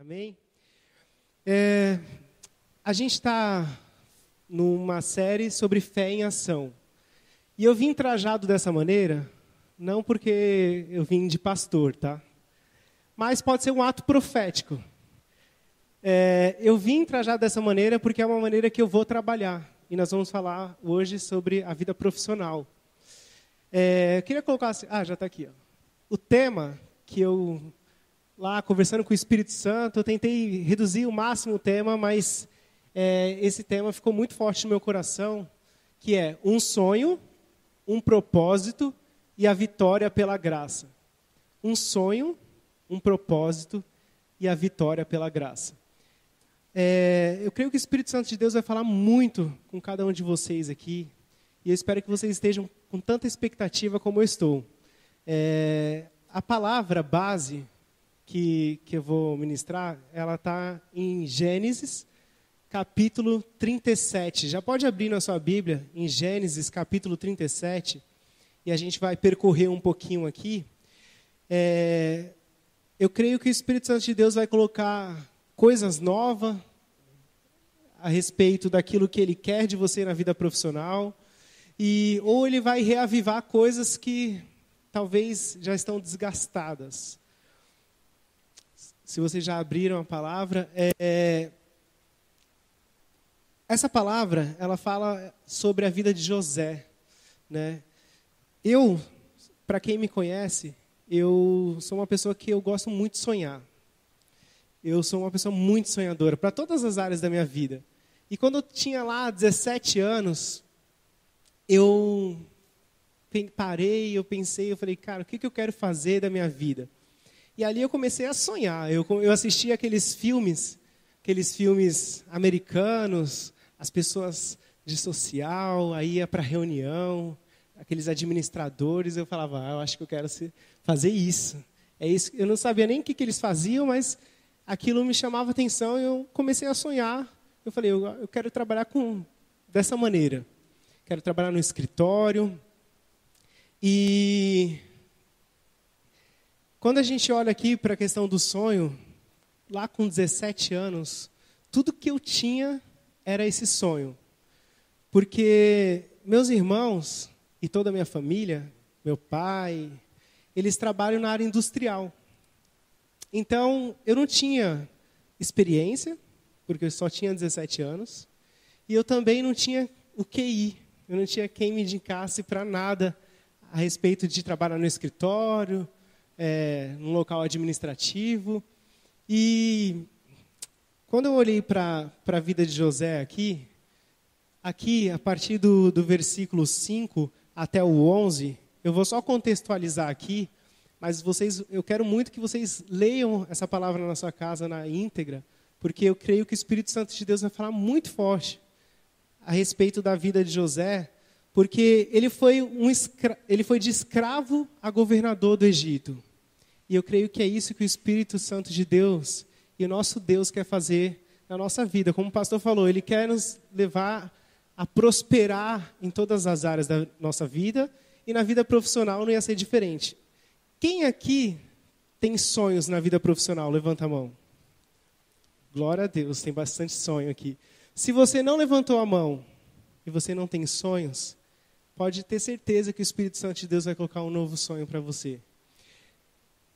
Amém? A gente está numa série sobre fé em ação. E eu vim trajado dessa maneira, não porque eu vim de pastor, tá? Mas pode ser um ato profético. Eu vim trajado dessa maneira porque é uma maneira que eu vou trabalhar. E nós vamos falar hoje sobre a vida profissional. Eu queria colocar assim, já está aqui. Ó. O tema que eu, lá conversando com o Espírito Santo, eu tentei reduzir o máximo o tema, mas esse tema ficou muito forte no meu coração, que é um sonho, um propósito e a vitória pela graça. Um sonho, um propósito e a vitória pela graça. Eu creio que o Espírito Santo de Deus vai falar muito com cada um de vocês aqui. E eu espero que vocês estejam com tanta expectativa como eu estou. A palavra base que eu vou ministrar, ela está em Gênesis, capítulo 37. Já pode abrir na sua Bíblia, em Gênesis, capítulo 37. E a gente vai percorrer um pouquinho aqui. Eu creio que o Espírito Santo de Deus vai colocar coisas novas a respeito daquilo que Ele quer de você na vida profissional, ou Ele vai reavivar coisas que talvez já estão desgastadas. Se vocês já abriram a palavra, essa palavra, ela fala sobre a vida de José, né? Para quem me conhece, eu sou uma pessoa que eu gosto muito de sonhar. Eu sou uma pessoa muito sonhadora, para todas as áreas da minha vida. E quando eu tinha lá 17 anos, eu parei, eu pensei, eu falei, cara, o que eu quero fazer da minha vida? E ali eu comecei a sonhar. Eu assistia aqueles filmes americanos, as pessoas de social, aí ia para reunião, aqueles administradores, eu falava, eu acho que eu quero fazer isso. É isso. Eu não sabia nem o que eles faziam, mas aquilo me chamava atenção e eu comecei a sonhar. Eu falei, eu quero trabalhar dessa maneira. Quero trabalhar no escritório. E quando a gente olha aqui para a questão do sonho, lá com 17 anos, tudo que eu tinha era esse sonho. Porque meus irmãos e toda a minha família, meu pai, eles trabalham na área industrial. Então, eu não tinha experiência, porque eu só tinha 17 anos, e eu também não tinha o QI, eu não tinha quem me indicasse para nada a respeito de trabalhar no escritório, num local administrativo. E quando eu olhei para a vida de José aqui, a partir do versículo 5 até o 11, eu vou só contextualizar aqui, mas eu quero muito que vocês leiam essa palavra na sua casa na íntegra, porque eu creio que o Espírito Santo de Deus vai falar muito forte a respeito da vida de José, porque ele foi de escravo a governador do Egito. E eu creio que é isso que o Espírito Santo de Deus e o nosso Deus quer fazer na nossa vida. Como o pastor falou, Ele quer nos levar a prosperar em todas as áreas da nossa vida, e na vida profissional não ia ser diferente. Quem aqui tem sonhos na vida profissional? Levanta a mão. Glória a Deus, tem bastante sonho aqui. Se você não levantou a mão e você não tem sonhos, pode ter certeza que o Espírito Santo de Deus vai colocar um novo sonho para você.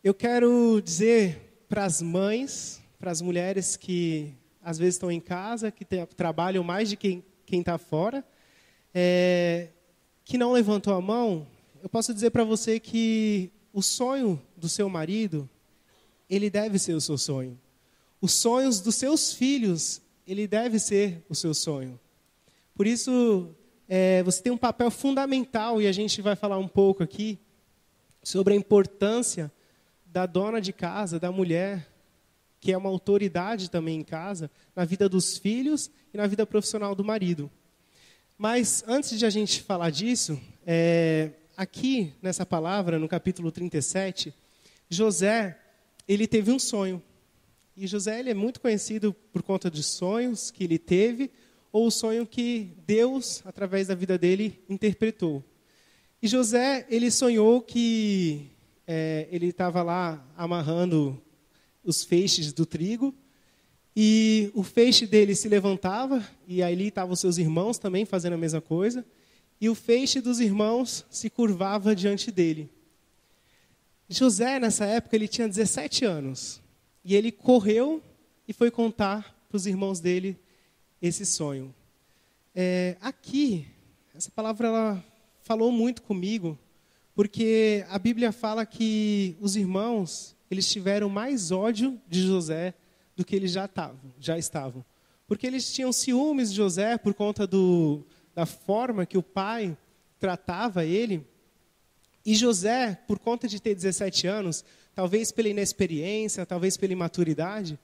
Eu quero dizer para as mães, para as mulheres que às vezes estão em casa, que trabalham mais de quem está fora, que não levantou a mão, eu posso dizer para você que o sonho do seu marido, ele deve ser o seu sonho. Os sonhos dos seus filhos, ele deve ser o seu sonho. Por isso, você tem um papel fundamental, e a gente vai falar um pouco aqui sobre a importância da dona de casa, da mulher, que é uma autoridade também em casa, na vida dos filhos e na vida profissional do marido. Mas antes de a gente falar disso, aqui nessa palavra, no capítulo 37, José, ele teve um sonho. E José, ele é muito conhecido por conta dos sonhos que ele teve, ou o sonho que Deus, através da vida dele, interpretou. E José, ele sonhou que ele estava lá amarrando os feixes do trigo, e o feixe dele se levantava, e ali estavam os seus irmãos também fazendo a mesma coisa, e o feixe dos irmãos se curvava diante dele. José, nessa época, ele tinha 17 anos, e ele correu e foi contar para os irmãos dele esse sonho. Aqui, essa palavra ela falou muito comigo, porque a Bíblia fala que os irmãos, eles tiveram mais ódio de José do que eles já estavam. Porque eles tinham ciúmes de José por conta da forma que o pai tratava ele. E José, por conta de ter 17 anos, talvez pela inexperiência, talvez pela imaturidade,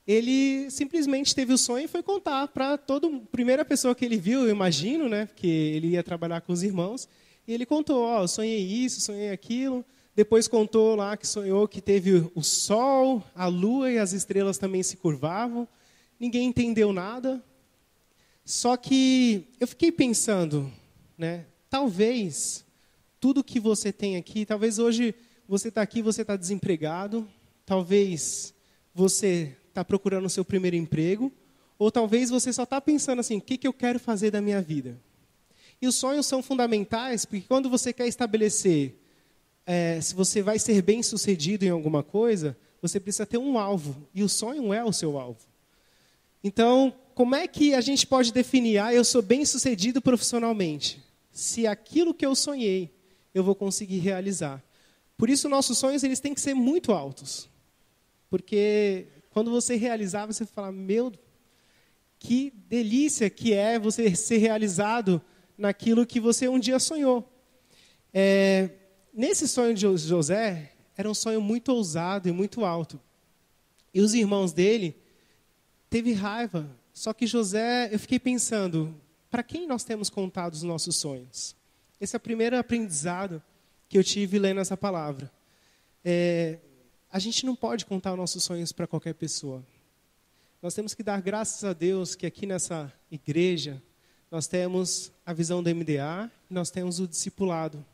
ele simplesmente teve o sonho e foi contar para toda a primeira pessoa que ele viu, eu imagino, né, porque ele ia trabalhar com os irmãos. E ele contou, eu sonhei isso, sonhei aquilo. Depois contou lá que sonhou que teve o sol, a lua e as estrelas também se curvavam. Ninguém entendeu nada. Só que eu fiquei pensando, né, talvez tudo que você tem aqui, talvez hoje você está aqui, você está desempregado, talvez você está procurando o seu primeiro emprego, ou talvez você só está pensando assim, o que eu quero fazer da minha vida? E os sonhos são fundamentais, porque quando você quer estabelecer se você vai ser bem-sucedido em alguma coisa, você precisa ter um alvo, e o sonho é o seu alvo. Então, como é que a gente pode definir, eu sou bem-sucedido profissionalmente? Se aquilo que eu sonhei, eu vou conseguir realizar. Por isso, nossos sonhos eles têm que ser muito altos. Porque quando você realizar, você fala, meu, que delícia que é você ser realizado naquilo que você um dia sonhou. Nesse sonho de José, era um sonho muito ousado e muito alto. E os irmãos dele teve raiva. Só que José, eu fiquei pensando, para quem nós temos contado os nossos sonhos? Esse é o primeiro aprendizado que eu tive lendo essa palavra. A gente não pode contar os nossos sonhos para qualquer pessoa. Nós temos que dar graças a Deus que aqui nessa igreja nós temos a visão do MDA e nós temos o discipulado.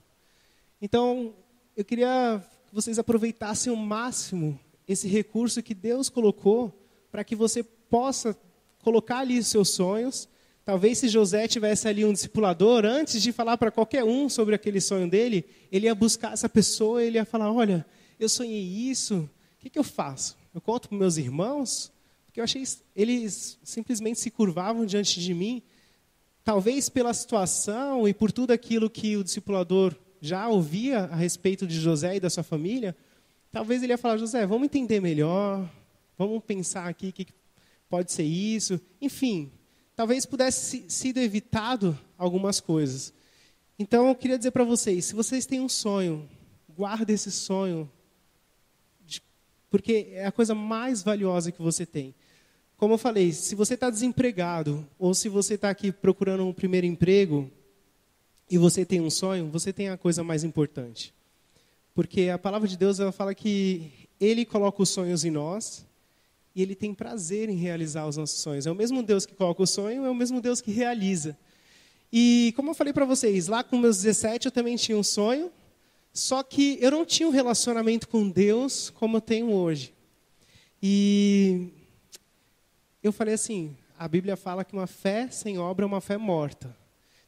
Então, eu queria que vocês aproveitassem ao máximo esse recurso que Deus colocou para que você possa colocar ali os seus sonhos. Talvez se José tivesse ali um discipulador, antes de falar para qualquer um sobre aquele sonho dele, ele ia buscar essa pessoa e ele ia falar, olha, eu sonhei isso, o que eu faço? Eu conto para meus irmãos? Porque eu achei eles simplesmente se curvavam diante de mim, talvez pela situação e por tudo aquilo que o discipulador já ouvia a respeito de José e da sua família, talvez ele ia falar, José, vamos entender melhor, vamos pensar aqui que pode ser isso. Enfim, talvez pudesse sido evitado algumas coisas. Então, eu queria dizer para vocês, se vocês têm um sonho, guarde esse sonho, porque é a coisa mais valiosa que você tem. Como eu falei, se você está desempregado, ou se você está aqui procurando um primeiro emprego, e você tem um sonho, você tem a coisa mais importante. Porque a palavra de Deus ela fala que Ele coloca os sonhos em nós, e Ele tem prazer em realizar os nossos sonhos. É o mesmo Deus que coloca o sonho, é o mesmo Deus que realiza. E como eu falei para vocês, lá com meus 17 eu também tinha um sonho, só que eu não tinha um relacionamento com Deus como eu tenho hoje. E eu falei assim, a Bíblia fala que uma fé sem obra é uma fé morta.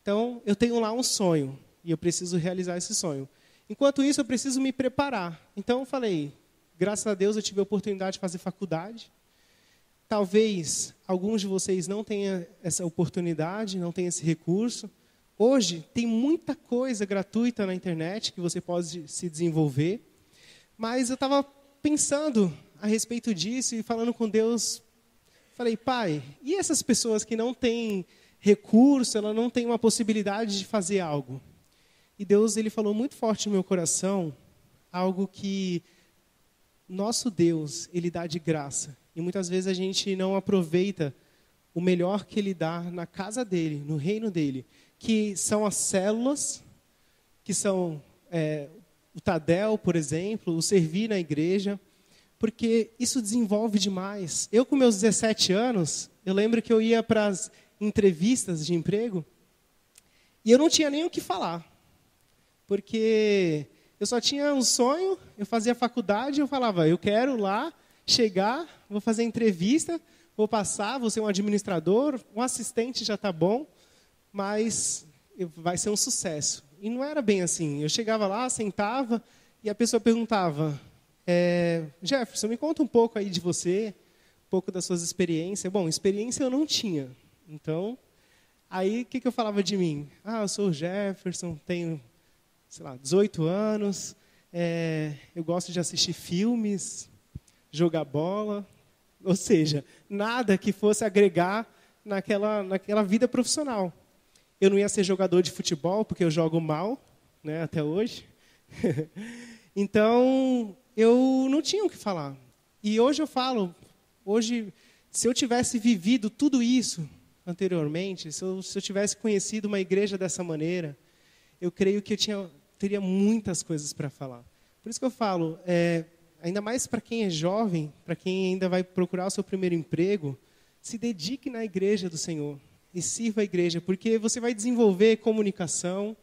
Então, eu tenho lá um sonho, e eu preciso realizar esse sonho. Enquanto isso, eu preciso me preparar. Então, eu falei, graças a Deus, eu tive a oportunidade de fazer faculdade. Talvez alguns de vocês não tenham essa oportunidade, não tenham esse recurso. Hoje, tem muita coisa gratuita na internet que você pode se desenvolver. Mas eu estava pensando a respeito disso e falando com Deus. Falei, Pai, e essas pessoas que não têm recurso, ela não tem uma possibilidade de fazer algo? E Deus ele falou muito forte no meu coração, algo que nosso Deus, Ele dá de graça. E muitas vezes a gente não aproveita o melhor que Ele dá na casa dEle, no reino dEle, que são as células, que são o Tadel, por exemplo, o servir na igreja, porque isso desenvolve demais. Eu, com meus 17 anos, eu lembro que eu ia para as entrevistas de emprego e eu não tinha nem o que falar, porque eu só tinha um sonho, eu fazia faculdade, eu falava, eu quero lá chegar, vou fazer entrevista, vou passar, vou ser um administrador, um assistente já está bom, mas vai ser um sucesso. E não era bem assim. Eu chegava lá, sentava, e a pessoa perguntava, Jefferson, me conta um pouco aí de você, um pouco das suas experiências. Bom, experiência eu não tinha. Então, aí o que eu falava de mim? Eu sou o Jefferson, tenho, 18 anos, eu gosto de assistir filmes, jogar bola, ou seja, nada que fosse agregar naquela vida profissional. Eu não ia ser jogador de futebol, porque eu jogo mal, né, até hoje. Então, eu não tinha o que falar. E hoje eu falo, se eu tivesse vivido tudo isso anteriormente, se eu tivesse conhecido uma igreja dessa maneira, eu creio que eu teria muitas coisas para falar. Por isso que eu falo, ainda mais para quem é jovem, para quem ainda vai procurar o seu primeiro emprego, se dedique na igreja do Senhor e sirva a igreja, porque você vai desenvolver comunicação,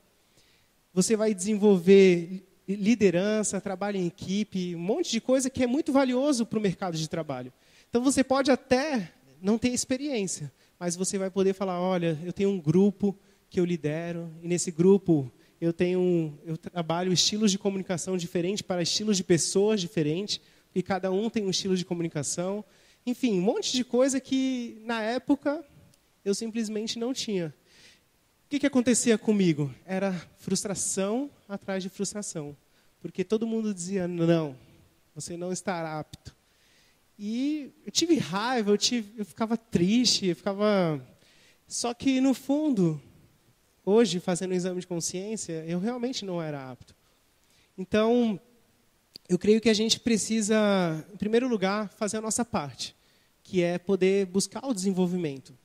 você vai desenvolver liderança, trabalho em equipe, um monte de coisa que é muito valioso para o mercado de trabalho. Então você pode até não ter experiência, mas você vai poder falar, olha, eu tenho um grupo que eu lidero, e nesse grupo eu trabalho estilos de comunicação diferentes para estilos de pessoas diferentes, e cada um tem um estilo de comunicação. Enfim, um monte de coisa que, na época, eu simplesmente não tinha. O que acontecia comigo? Era frustração atrás de frustração. Porque todo mundo dizia, não, você não está apto. E eu tive raiva, eu ficava triste, Só que, no fundo, hoje, fazendo um exame de consciência, eu realmente não era apto. Então, eu creio que a gente precisa, em primeiro lugar, fazer a nossa parte, que é poder buscar o desenvolvimento.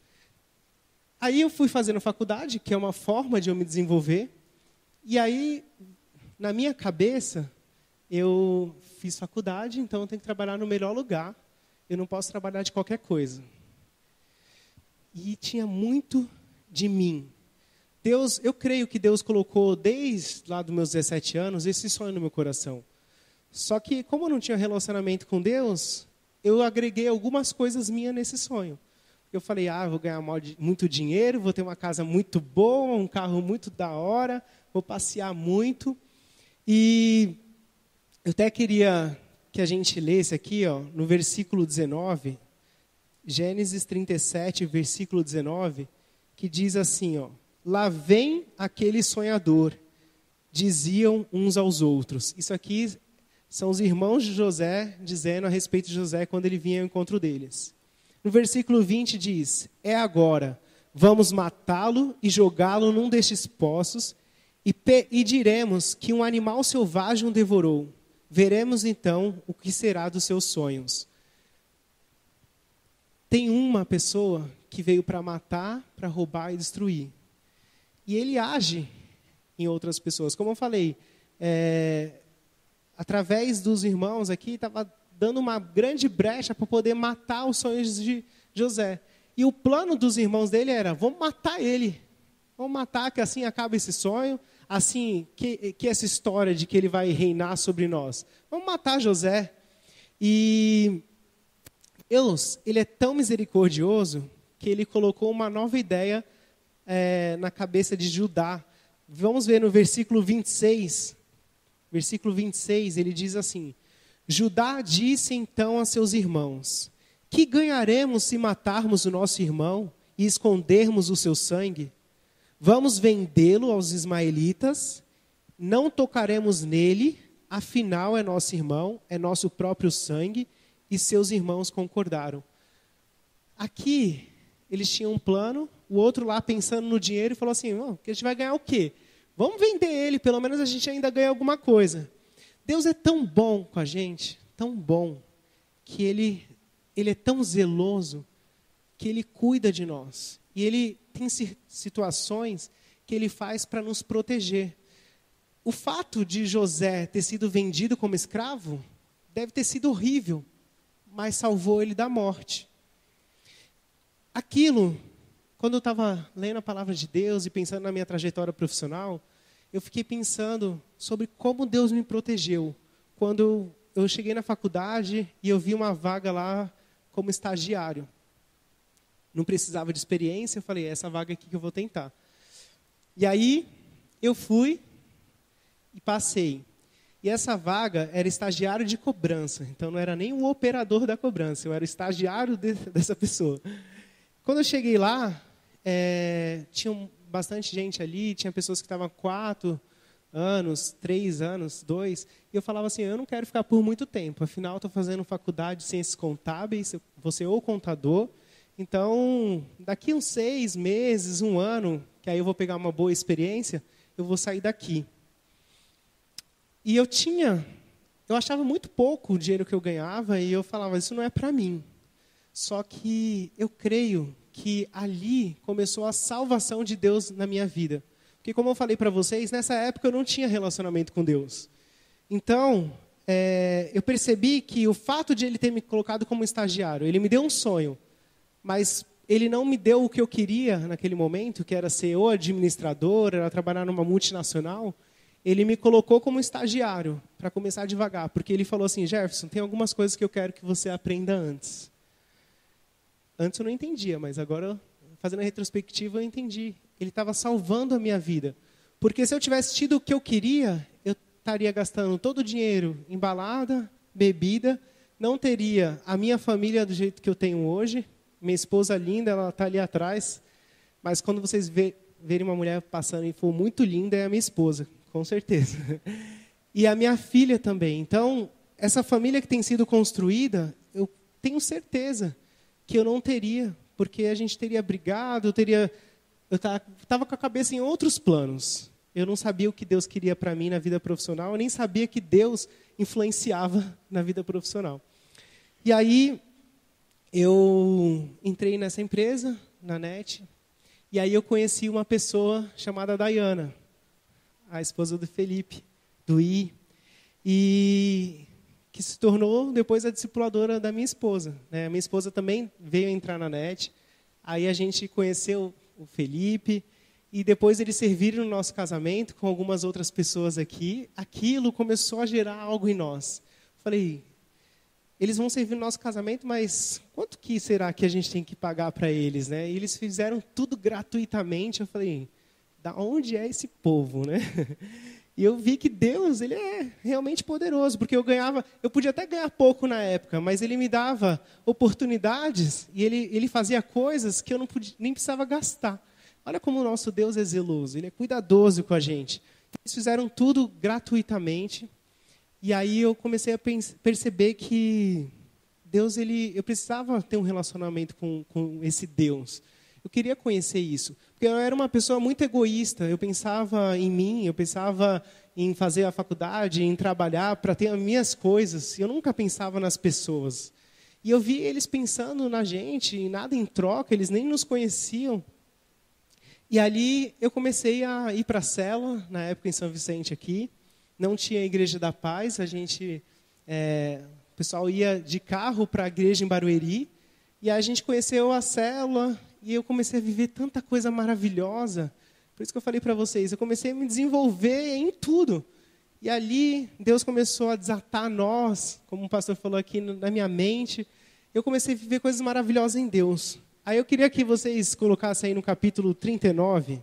Aí eu fui fazendo faculdade, que é uma forma de eu me desenvolver, e aí, na minha cabeça, eu fiz faculdade, então eu tenho que trabalhar no melhor lugar, eu não posso trabalhar de qualquer coisa. E tinha muito de mim. Eu creio que Deus colocou, desde lá dos meus 17 anos, esse sonho no meu coração. Só que, como eu não tinha relacionamento com Deus, eu agreguei algumas coisas minhas nesse sonho. Eu falei, vou ganhar muito dinheiro, vou ter uma casa muito boa, um carro muito da hora, vou passear muito. E eu até queria que a gente lesse aqui, no versículo 19, Gênesis 37, versículo 19, que diz assim, lá vem aquele sonhador, diziam uns aos outros. Isso aqui são os irmãos de José dizendo a respeito de José quando ele vinha ao encontro deles. No versículo 20 diz, agora, vamos matá-lo e jogá-lo num destes poços e diremos que um animal selvagem o devorou. Veremos então o que será dos seus sonhos. Tem uma pessoa que veio para matar, para roubar e destruir. E ele age em outras pessoas. Como eu falei, através dos irmãos aqui, estava dando uma grande brecha para poder matar os sonhos de José. E o plano dos irmãos dele era, vamos matar ele. Vamos matar, que assim acaba esse sonho, assim que essa história de que ele vai reinar sobre nós. Vamos matar José. E Deus, ele é tão misericordioso que ele colocou uma nova ideia na cabeça de Judá. Vamos ver no versículo 26. Versículo 26, ele diz assim, Judá disse então a seus irmãos, que ganharemos se matarmos o nosso irmão e escondermos o seu sangue? Vamos vendê-lo aos ismaelitas, não tocaremos nele, afinal é nosso irmão, é nosso próprio sangue, e seus irmãos concordaram. Aqui, eles tinham um plano, o outro lá pensando no dinheiro e falou assim, que a gente vai ganhar o quê? Vamos vender ele, pelo menos a gente ainda ganha alguma coisa. Deus é tão bom com a gente, tão bom, que Ele é tão zeloso, que Ele cuida de nós. E Ele tem situações que Ele faz para nos proteger. O fato de José ter sido vendido como escravo deve ter sido horrível, mas salvou ele da morte. Aquilo, quando eu estava lendo a palavra de Deus e pensando na minha trajetória profissional, eu fiquei pensando sobre como Deus me protegeu quando eu eu cheguei na faculdade e eu vi uma vaga lá como estagiário. Não precisava de experiência, eu falei, é essa vaga aqui que eu vou tentar. E aí, eu fui e passei. E essa vaga era estagiário de cobrança, então não era nem o operador da cobrança, eu era o estagiário dessa pessoa. Quando eu cheguei lá, tinha bastante gente ali, tinha pessoas que estavam 4 anos, 3 anos, 2, e eu falava assim, eu não quero ficar por muito tempo, afinal estou fazendo faculdade de ciências contábeis, vou ser ou contador, então daqui uns 6 meses, 1 ano, que aí eu vou pegar uma boa experiência, eu vou sair daqui. E eu achava muito pouco o dinheiro que eu ganhava, e eu falava, isso não é para mim. Só que eu creio que ali começou a salvação de Deus na minha vida. Porque, como eu falei para vocês, nessa época eu não tinha relacionamento com Deus. Então, eu percebi que o fato de Ele ter me colocado como estagiário, Ele me deu um sonho, mas Ele não me deu o que eu queria naquele momento, que era ser ou administrador, era trabalhar numa multinacional. Ele me colocou como estagiário, para começar devagar, porque ele falou assim, Jefferson, tem algumas coisas que eu quero que você aprenda antes. Antes eu não entendia, mas agora, fazendo a retrospectiva, eu entendi. Ele estava salvando a minha vida. Porque se eu tivesse tido o que eu queria, eu estaria gastando todo o dinheiro em balada, bebida, não teria a minha família do jeito que eu tenho hoje. Minha esposa linda, ela está ali atrás, mas quando vocês verem uma mulher passando e for muito linda, é a minha esposa. Com certeza. E a minha filha também. Então, essa família que tem sido construída, eu tenho certeza que eu não teria, porque a gente teria brigado, eu estava com a cabeça em outros planos. Eu não sabia o que Deus queria para mim na vida profissional, eu nem sabia que Deus influenciava na vida profissional. E aí, eu entrei nessa empresa, na NET, e aí eu conheci uma pessoa chamada Dayana, a esposa do Felipe, do I, e que se tornou depois a discipuladora da minha esposa. Né? A minha esposa também veio entrar na NET, aí a gente conheceu o Felipe, e depois eles serviram no nosso casamento com algumas outras pessoas aqui. Aquilo começou a gerar algo em nós. Falei, eles vão servir no nosso casamento, mas quanto que será que a gente tem que pagar para eles? Né? E eles fizeram tudo gratuitamente. Eu falei, da onde é esse povo, né? E eu vi que Deus, Ele é realmente poderoso, porque eu podia até ganhar pouco na época, mas Ele me dava oportunidades e Ele fazia coisas que eu não podia, nem precisava gastar. Olha como o nosso Deus é zeloso, Ele é cuidadoso com a gente. Eles fizeram tudo gratuitamente, e aí eu comecei a perceber que Deus, eu precisava ter um relacionamento com esse Deus. Eu queria conhecer isso, porque eu era uma pessoa muito egoísta. Eu pensava em mim, eu pensava em fazer a faculdade, em trabalhar para ter as minhas coisas. Eu nunca pensava nas pessoas. E eu vi eles pensando na gente, em nada em troca, eles nem nos conheciam. E ali eu comecei a ir para a célula, na época em São Vicente aqui. Não tinha a Igreja da Paz, o pessoal ia de carro para a igreja em Barueri. E a gente conheceu a célula. E eu comecei a viver tanta coisa maravilhosa. Por isso que eu falei para vocês, eu comecei a me desenvolver em tudo. E ali, Deus começou a desatar nós, como o pastor falou aqui na minha mente. Eu comecei a viver coisas maravilhosas em Deus. Aí eu queria que vocês colocassem aí no capítulo 39.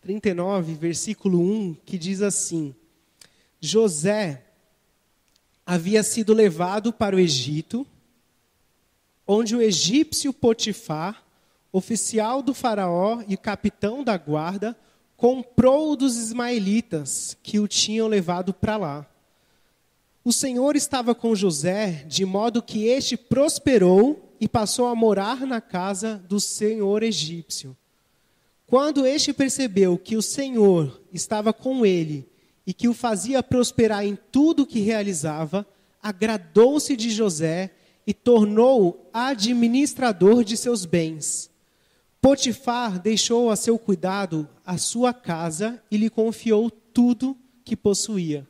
39, versículo 1, que diz assim: José havia sido levado para o Egito, onde o egípcio Potifar, oficial do faraó e capitão da guarda, comprou dos ismaelitas que o tinham levado para lá. O Senhor estava com José, de modo que este prosperou e passou a morar na casa do senhor egípcio. Quando este percebeu que o Senhor estava com ele e que o fazia prosperar em tudo o que realizava, agradou-se de José e tornou-o administrador de seus bens. Potifar deixou a seu cuidado a sua casa e lhe confiou tudo que possuía.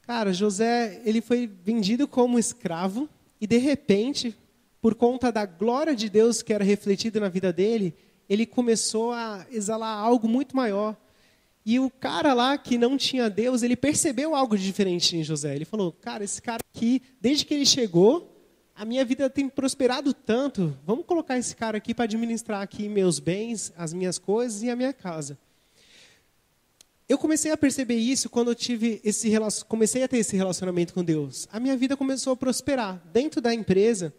Cara, José, ele foi vendido como escravo e, de repente, por conta da glória de Deus que era refletida na vida dele, ele começou a exalar algo muito maior. E o cara lá que não tinha Deus, ele percebeu algo de diferente em José. Ele falou, cara, esse cara aqui, desde que ele chegou, a minha vida tem prosperado tanto. Vamos colocar esse cara aqui para administrar aqui meus bens, as minhas coisas e a minha casa. Eu comecei a perceber isso quando eu comecei a ter esse relacionamento com Deus. A minha vida começou a prosperar. Dentro da empresa,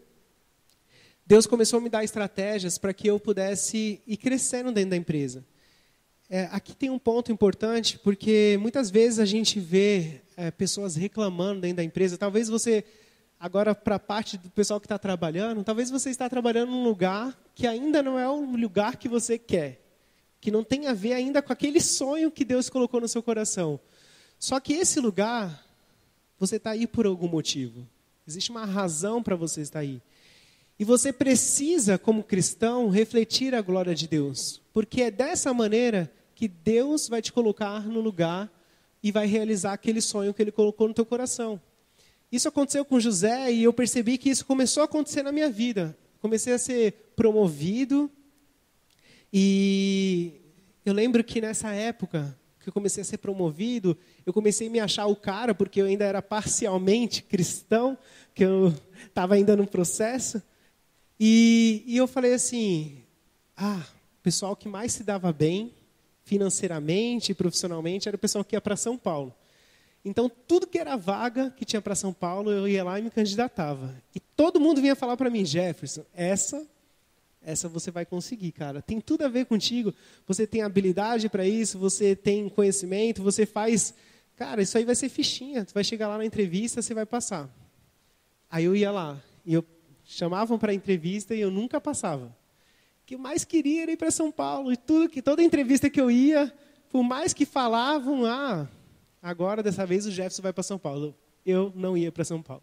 Deus começou a me dar estratégias para que eu pudesse ir crescendo dentro da empresa. Aqui tem um ponto importante, porque muitas vezes a gente vê pessoas reclamando dentro da empresa. Talvez você, agora para a parte do pessoal que está trabalhando, talvez você está trabalhando num lugar que ainda não é o lugar que você quer. Que não tem a ver ainda com aquele sonho que Deus colocou no seu coração. Só que esse lugar, você está aí por algum motivo. Existe uma razão para você estar aí. E você precisa, como cristão, refletir a glória de Deus. Porque é dessa maneira que Deus vai te colocar no lugar e vai realizar aquele sonho que Ele colocou no teu coração. Isso aconteceu com José e eu percebi que isso começou a acontecer na minha vida. Comecei a ser promovido. E eu lembro que nessa época que eu comecei a ser promovido, eu comecei a me achar o cara, porque eu ainda era parcialmente cristão, que eu estava ainda no processo. E eu falei assim, o pessoal que mais se dava bem, financeiramente e profissionalmente, era o pessoal que ia para São Paulo. Então, tudo que era vaga que tinha para São Paulo, eu ia lá e me candidatava. E todo mundo vinha falar para mim, Jefferson, essa você vai conseguir, cara. Tem tudo a ver contigo. Você tem habilidade para isso, você tem conhecimento, você faz... Cara, isso aí vai ser fichinha. Tu vai chegar lá na entrevista, você vai passar. Aí eu ia lá. E chamavam para a entrevista e eu nunca passava. O que eu mais queria era ir para São Paulo. E toda entrevista que eu ia, por mais que falavam, agora dessa vez o Jefferson vai para São Paulo. Eu não ia para São Paulo.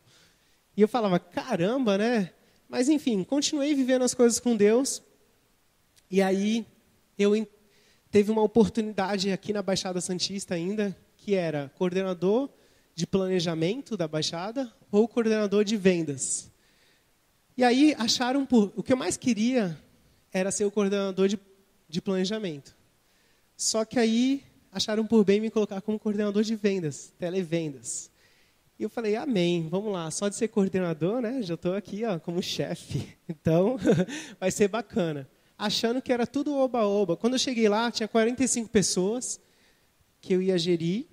E eu falava, caramba, né? Mas, enfim, continuei vivendo as coisas com Deus. E aí, teve uma oportunidade aqui na Baixada Santista ainda, que era coordenador de planejamento da Baixada ou coordenador de vendas. E aí, o que eu mais queria era ser o coordenador de planejamento. Só que aí, acharam por bem me colocar como coordenador de vendas, televendas. E eu falei, amém, vamos lá, só de ser coordenador, né? Já estou aqui como chefe, então vai ser bacana. Achando que era tudo oba-oba. Quando eu cheguei lá, tinha 45 pessoas que eu ia gerir,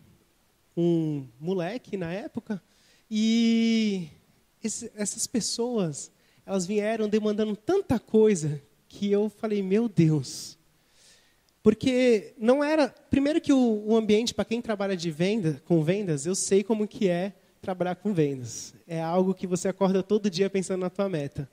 um moleque na época, e essas pessoas, elas vieram demandando tanta coisa que eu falei, meu Deus. Porque não era... Primeiro que o ambiente, para quem trabalha com vendas, eu sei como que é trabalhar com vendas. É algo que você acorda todo dia pensando na tua meta.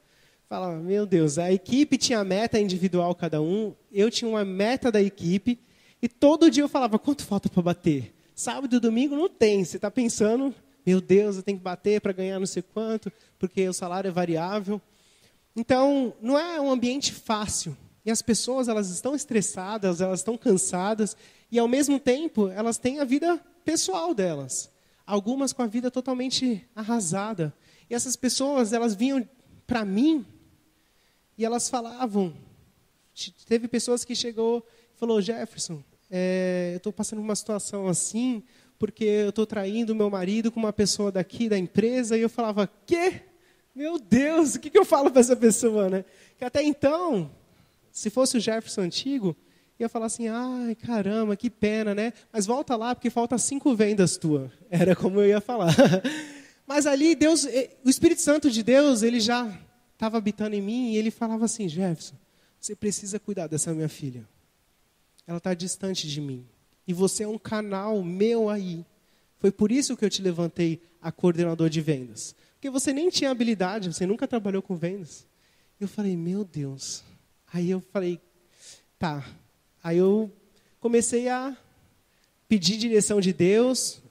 Fala, meu Deus, a equipe tinha meta individual cada um, eu tinha uma meta da equipe, e todo dia eu falava, quanto falta para bater? Sábado e domingo não tem, você está pensando, meu Deus, eu tenho que bater para ganhar não sei quanto, porque o salário é variável. Então, não é um ambiente fácil. E as pessoas, elas estão estressadas, elas estão cansadas, e ao mesmo tempo, elas têm a vida pessoal delas. Algumas com a vida totalmente arrasada. E essas pessoas, elas vinham para mim e elas falavam. Teve pessoas que chegou e falou, Jefferson, eu estou passando por uma situação assim, porque eu estou traindo meu marido com uma pessoa daqui da empresa. E eu falava, quê? Meu Deus, o que eu falo para essa pessoa, né? Que até então, se fosse o Jefferson antigo, ia falar assim, ai, caramba, que pena, né? Mas volta lá, porque falta 5 vendas tua. Era como eu ia falar. Mas ali, Deus, o Espírito Santo de Deus, ele já estava habitando em mim, e ele falava assim, Jefferson, você precisa cuidar dessa minha filha. Ela está distante de mim. E você é um canal meu aí. Foi por isso que eu te levantei a coordenador de vendas. Porque você nem tinha habilidade, você nunca trabalhou com vendas. Eu falei, meu Deus. Aí eu falei, tá. Aí eu comecei a pedir direção de Deus.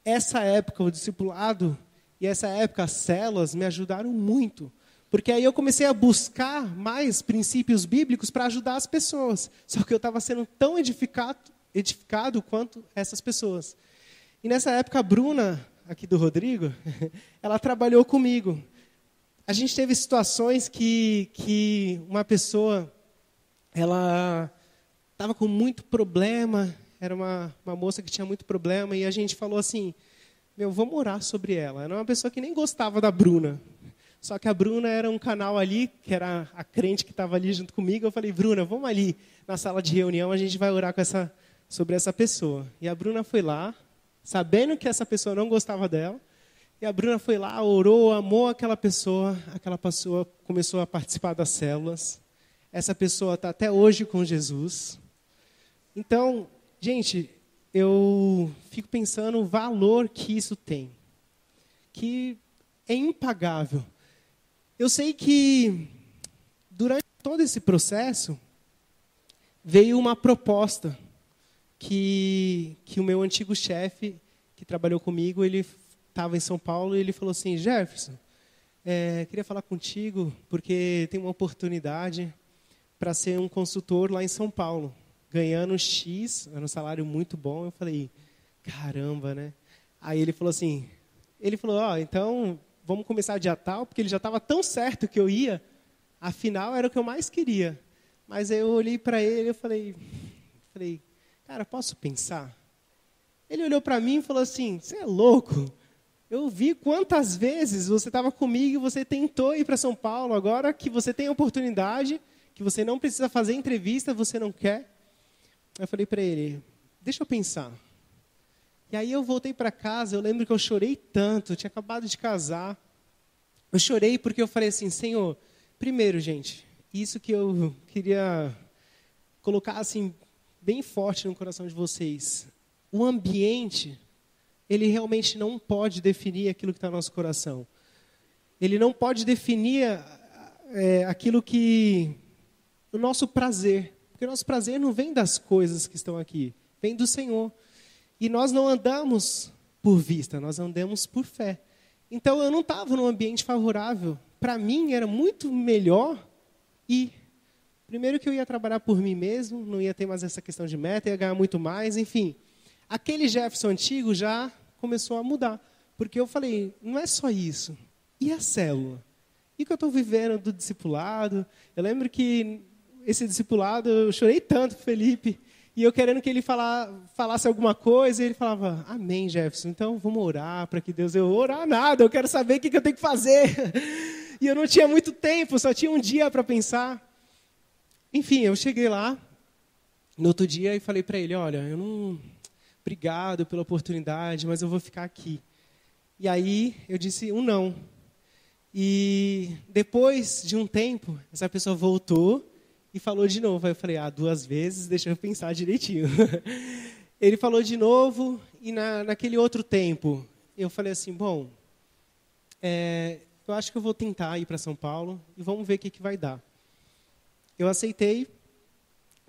Essa época, o discipulado, e essa época, as células, me ajudaram muito. Porque aí eu comecei a buscar mais princípios bíblicos para ajudar as pessoas. Só que eu estava sendo tão edificado quanto essas pessoas. E nessa época, a Bruna, aqui do Rodrigo, ela trabalhou comigo. A gente teve situações que uma pessoa, ela estava com muito problema, era uma moça que tinha muito problema, e a gente falou assim, vamos orar sobre ela. Era uma pessoa que nem gostava da Bruna. Só que a Bruna era um canal ali, que era a crente que estava ali junto comigo. Eu falei, Bruna, vamos ali na sala de reunião, a gente vai orar sobre essa pessoa. E a Bruna foi lá, sabendo que essa pessoa não gostava dela. E a Bruna foi lá, orou, amou aquela pessoa começou a participar das células. Essa pessoa está até hoje com Jesus. Então, gente, eu fico pensando o valor que isso tem, que é impagável. Eu sei que, durante todo esse processo, veio uma proposta que o meu antigo chefe, que trabalhou comigo, ele estava em São Paulo, e ele falou assim, Jefferson, queria falar contigo, porque tem uma oportunidade para ser um consultor lá em São Paulo, ganhando X, era um salário muito bom. Eu falei, caramba, né? Aí ele falou assim, então vamos começar dia tal, porque ele já estava tão certo que eu ia, afinal era o que eu mais queria. Mas aí eu olhei para ele e falei, cara, posso pensar? Ele olhou para mim e falou assim, você é louco? Eu vi quantas vezes você estava comigo e você tentou ir para São Paulo, agora que você tem a oportunidade, que você não precisa fazer entrevista, você não quer. Eu falei para ele, deixa eu pensar. E aí eu voltei para casa, eu lembro que eu chorei tanto, eu tinha acabado de casar. Eu chorei porque eu falei assim, Senhor, primeiro, gente, isso que eu queria colocar assim, bem forte no coração de vocês. O ambiente, ele realmente não pode definir aquilo que está no nosso coração. Ele não pode definir aquilo que... o nosso prazer. Porque o nosso prazer não vem das coisas que estão aqui, vem do Senhor. E nós não andamos por vista, nós andamos por fé. Então, eu não estava num ambiente favorável. Para mim, era muito melhor ir. Primeiro que eu ia trabalhar por mim mesmo, não ia ter mais essa questão de meta, ia ganhar muito mais, enfim. Aquele Jefferson antigo já começou a mudar. Porque eu falei, não é só isso. E a célula? E o que eu estou vivendo do discipulado? Eu lembro que esse discipulado, eu chorei tanto com o Felipe, e eu querendo que ele falasse alguma coisa, e ele falava, amém, Jefferson, então vamos orar para que Deus... Eu orar nada, eu quero saber o que eu tenho que fazer. E eu não tinha muito tempo, só tinha um dia para pensar. Enfim, eu cheguei lá, no outro dia, e falei para ele, olha, obrigado pela oportunidade, mas eu vou ficar aqui. E aí, eu disse um não. E depois de um tempo, essa pessoa voltou, e falou de novo. Aí eu falei, 2 vezes, deixa eu pensar direitinho. Ele falou de novo, e naquele outro tempo, eu falei assim, bom, eu acho que eu vou tentar ir para São Paulo, e vamos ver o que vai dar. Eu aceitei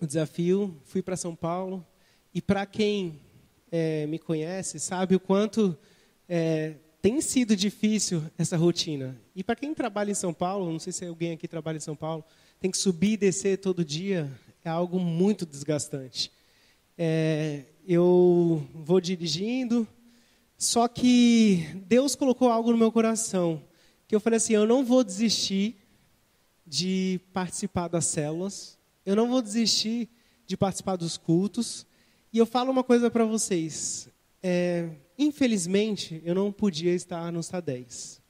o desafio, fui para São Paulo, e para quem me conhece, sabe o quanto tem sido difícil essa rotina. E para quem trabalha em São Paulo, não sei se alguém aqui trabalha em São Paulo, tem que subir e descer todo dia, é algo muito desgastante. Eu vou dirigindo, só que Deus colocou algo no meu coração, que eu falei assim, eu não vou desistir de participar das células, eu não vou desistir de participar dos cultos, e eu falo uma coisa para vocês, infelizmente, eu não podia estar nos TADEs.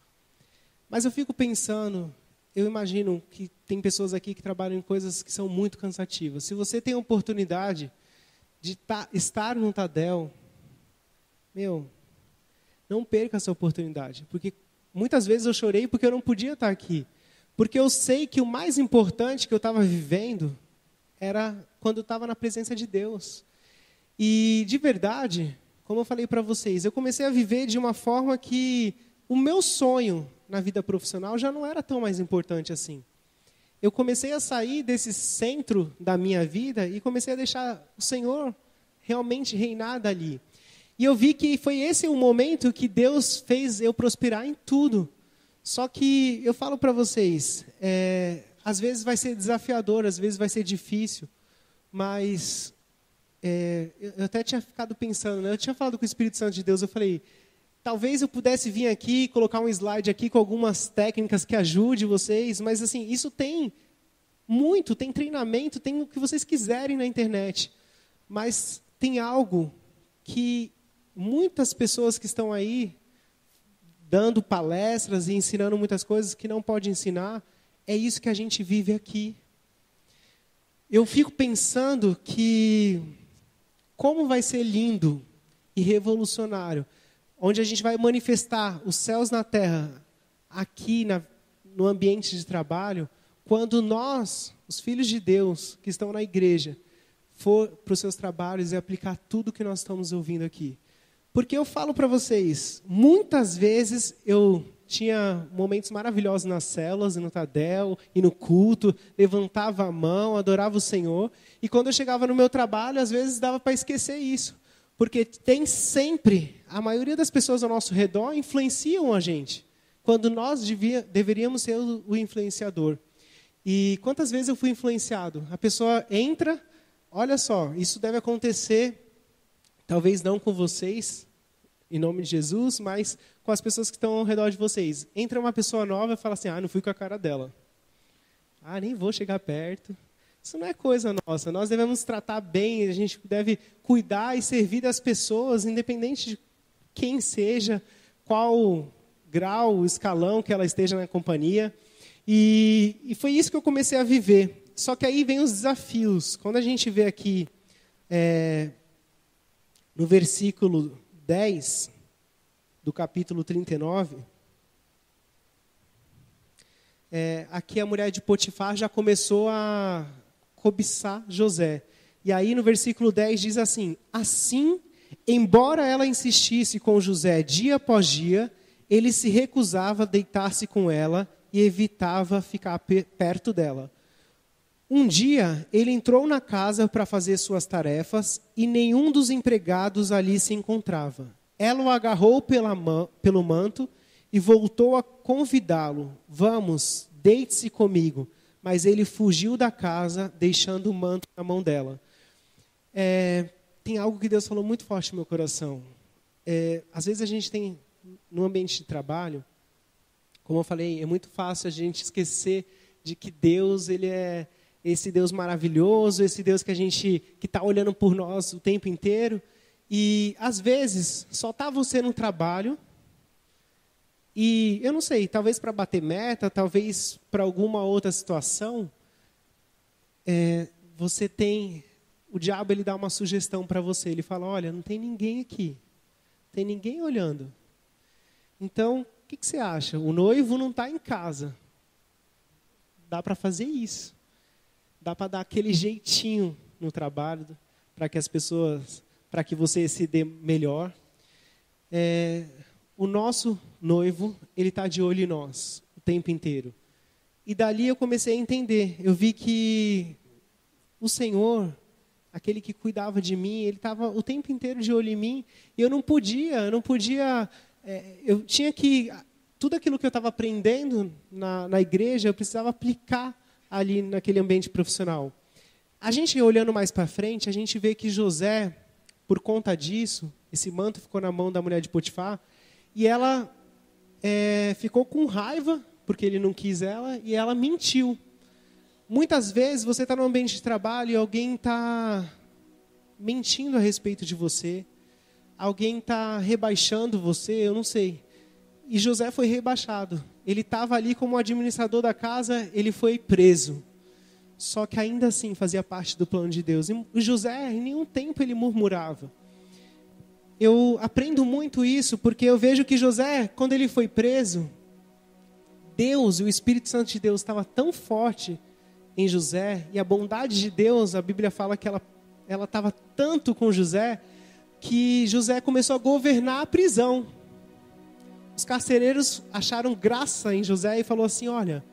Mas eu fico pensando, eu imagino que tem pessoas aqui que trabalham em coisas que são muito cansativas. Se você tem a oportunidade de estar num TADEL, não perca essa oportunidade. Porque muitas vezes eu chorei porque eu não podia estar aqui. Porque eu sei que o mais importante que eu estava vivendo era quando eu estava na presença de Deus. E, de verdade, como eu falei para vocês, eu comecei a viver de uma forma que o meu sonho na vida profissional já não era tão mais importante assim. Eu comecei a sair desse centro da minha vida e comecei a deixar o Senhor realmente reinar dali. E eu vi que foi esse o momento que Deus fez eu prosperar em tudo. Só que eu falo para vocês, às vezes vai ser desafiador, às vezes vai ser difícil, mas eu até tinha ficado pensando, né? Eu tinha falado com o Espírito Santo de Deus, eu falei, talvez eu pudesse vir aqui, colocar um slide aqui com algumas técnicas que ajude vocês, mas assim, isso tem treinamento, tem o que vocês quiserem na internet. Mas tem algo que muitas pessoas que estão aí dando palestras e ensinando muitas coisas que não pode ensinar, é isso que a gente vive aqui. Eu fico pensando que como vai ser lindo e revolucionário, onde a gente vai manifestar os céus na terra, aqui no ambiente de trabalho, quando nós, os filhos de Deus, que estão na igreja, for para os seus trabalhos e aplicar tudo que nós estamos ouvindo aqui. Porque eu falo para vocês, muitas vezes eu tinha momentos maravilhosos nas células, no Tadel, e no culto, levantava a mão, adorava o Senhor, e quando eu chegava no meu trabalho, às vezes dava para esquecer isso. Porque tem sempre, a maioria das pessoas ao nosso redor influenciam a gente, quando nós deveríamos ser o influenciador. E quantas vezes eu fui influenciado? A pessoa entra, olha só, isso deve acontecer, talvez não com vocês, em nome de Jesus, mas com as pessoas que estão ao redor de vocês. Entra uma pessoa nova e fala assim, não fui com a cara dela. Nem vou chegar perto. Isso não é coisa nossa. Nós devemos tratar bem, a gente deve cuidar e servir das pessoas, independente de quem seja, qual grau, escalão que ela esteja na companhia. E foi isso que eu comecei a viver. Só que aí vem os desafios. Quando a gente vê aqui, no versículo 10, do capítulo 39, aqui a mulher de Potifar já começou a cobiçar José. E aí no versículo 10 diz assim, assim, embora ela insistisse com José dia após dia, ele se recusava a deitar-se com ela e evitava ficar perto dela. Um dia, ele entrou na casa para fazer suas tarefas e nenhum dos empregados ali se encontrava. Ela o agarrou pelo manto e voltou a convidá-lo. Vamos, deite-se comigo. Mas ele fugiu da casa, deixando o manto na mão dela. Tem algo que Deus falou muito forte no meu coração. Às vezes a gente tem, no ambiente de trabalho, como eu falei, é muito fácil a gente esquecer de que Deus, ele é esse Deus maravilhoso, esse Deus que está olhando por nós o tempo inteiro. E, às vezes, só está você no trabalho e, eu não sei, talvez para bater meta, talvez para alguma outra situação, você tem... O diabo, ele dá uma sugestão para você. Ele fala, olha, não tem ninguém aqui. Não tem ninguém olhando. Então, o que você acha? O noivo não está em casa. Dá para fazer isso. Dá para dar aquele jeitinho no trabalho, para que as pessoas, para que você se dê melhor. O nosso noivo, ele está de olho em nós o tempo inteiro. E dali eu comecei a entender. Eu vi que o Senhor, aquele que cuidava de mim, ele estava o tempo inteiro de olho em mim. E eu não podia, eu tinha que, tudo aquilo que eu estava aprendendo na igreja, eu precisava aplicar ali naquele ambiente profissional. A gente, olhando mais para frente, a gente vê que José, por conta disso, esse manto ficou na mão da mulher de Potifar, e ela ficou com raiva, porque ele não quis ela, e ela mentiu. Muitas vezes você está no ambiente de trabalho e alguém está mentindo a respeito de você, alguém está rebaixando você, eu não sei. E José foi rebaixado. Ele estava ali como administrador da casa, ele foi preso. Só que ainda assim fazia parte do plano de Deus. E José, em nenhum tempo ele murmurava. Eu aprendo muito isso porque eu vejo que José, quando ele foi preso, Deus, o Espírito Santo de Deus estava tão forte em José, e a bondade de Deus, a Bíblia fala que ela estava tanto com José, que José começou a governar a prisão. Os carcereiros acharam graça em José e falou assim, olha,